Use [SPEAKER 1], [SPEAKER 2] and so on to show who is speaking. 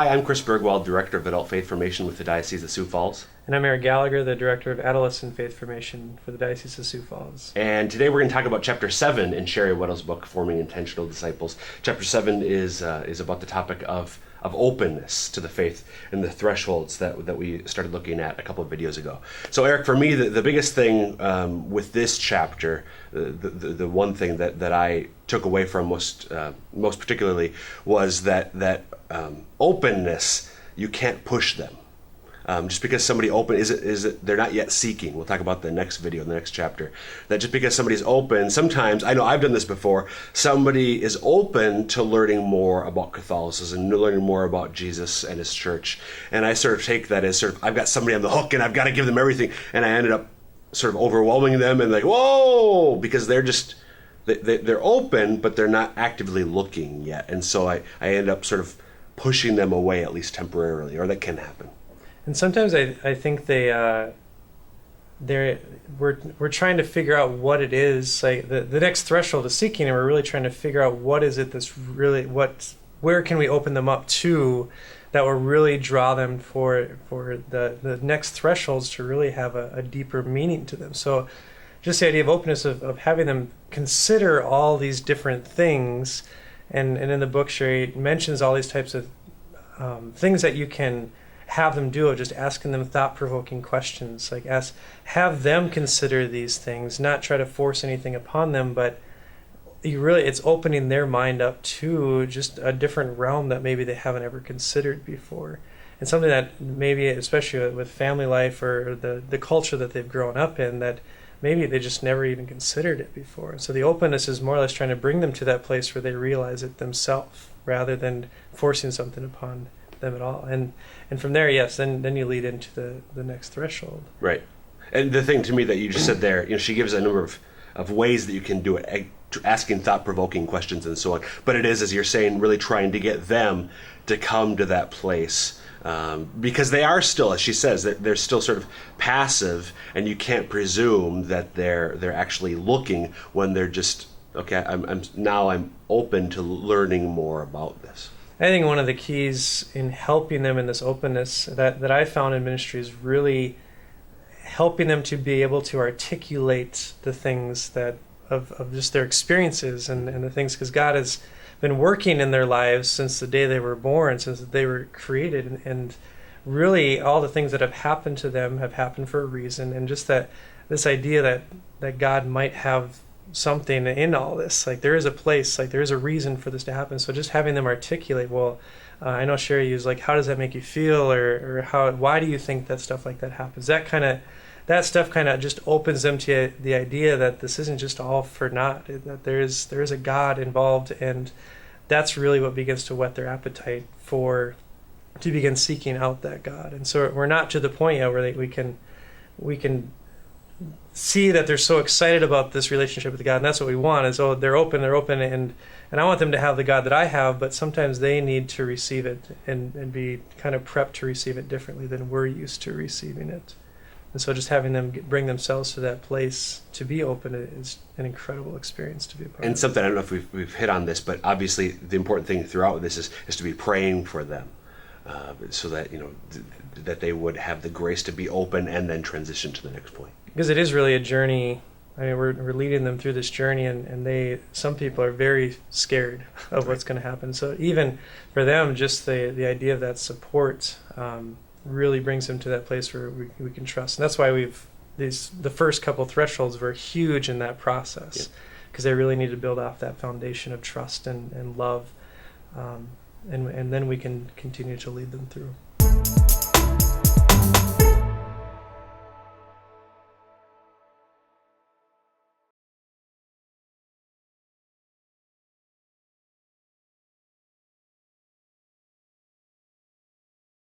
[SPEAKER 1] Hi, I'm Chris Bergwald, Director of Adult Faith Formation with the Diocese of Sioux Falls.
[SPEAKER 2] And I'm Eric Gallagher, the Director of Adolescent Faith Formation for the Diocese of Sioux Falls.
[SPEAKER 1] And today we're going to talk about Chapter 7 in Sherry Weddell's book, Forming Intentional Disciples. Chapter 7 is about the topic of openness to the faith and the thresholds that we started looking at a couple of videos ago. So Eric, for me, the biggest thing with this chapter, the one thing that I took away from most particularly was that openness, you can't push them. Just because somebody open is it they're not yet seeking. We'll talk about the next video, the next chapter. That just because somebody's open, sometimes I know I've done this before. Somebody is open to learning more about Catholicism, learning more about Jesus and His church, and I sort of take that as sort of I've got somebody on the hook and I've got to give them everything, and I ended up sort of overwhelming them and like whoa, because they're just they're open, but they're not actively looking yet, and so I end up sort of pushing them away at least temporarily, or that can happen.
[SPEAKER 2] And sometimes I think we're trying to figure out what it is, like the next threshold is seeking, and we're really trying to figure out what is it that's really where can we open them up to that will really draw them for the next thresholds to really have a deeper meaning to them. So just the idea of openness of having them consider all these different things, and in the book Sherry mentions all these types of things that you can have them do, just asking them thought-provoking questions, like have them consider these things, not try to force anything upon them, but it's opening their mind up to just a different realm that maybe they haven't ever considered before, and something that maybe, especially with family life or the culture that they've grown up in, that maybe they just never even considered it before. So the openness is more or less trying to bring them to that place where they realize it themselves, rather than forcing something upon them at all. And from there, yes, then you lead into the next threshold.
[SPEAKER 1] Right. And the thing to me that you just said there, she gives a number of ways that you can do it, asking thought-provoking questions and so on. But it is, as you're saying, really trying to get them to come to that place. Because they are still, as she says, they're still sort of passive, and you can't presume that they're actually looking when they're just, okay, I'm open to learning more about this.
[SPEAKER 2] I think one of the keys in helping them in this openness that I found in ministry is really helping them to be able to articulate the things that of just their experiences and the things, because God has been working in their lives since the day they were born, since they were created, and really all the things that have happened to them have happened for a reason, and just this idea that God might have something in all this, like there is a place, like there is a reason for this to happen. So just having them articulate, I know Sherry used like, how does that make you feel, or why do you think that stuff like that happens? That stuff kind of just opens them to the idea that this isn't just all for naught, that there is a God involved, and that's really what begins to whet their appetite to begin seeking out that God. And so we're not to the point yet where we can see that they're so excited about this relationship with God, and that's what we want, is they're open, and I want them to have the God that I have, but sometimes they need to receive it and be kind of prepped to receive it differently than we're used to receiving it. And so just having them bring themselves to that place to be open is an incredible experience to be a part of.
[SPEAKER 1] And something, I don't know if we've hit on this, but obviously the important thing throughout this is to be praying for them, so that that they would have the grace to be open and then transition to the next point.
[SPEAKER 2] Because it is really a journey. I mean, we're leading them through this journey, and some people are very scared of what's going to happen. So even for them, just the idea of that support really brings them to that place where we can trust. And that's why the first couple thresholds were huge in that process, because they really need to build off that foundation of trust and love, and then we can continue to lead them through.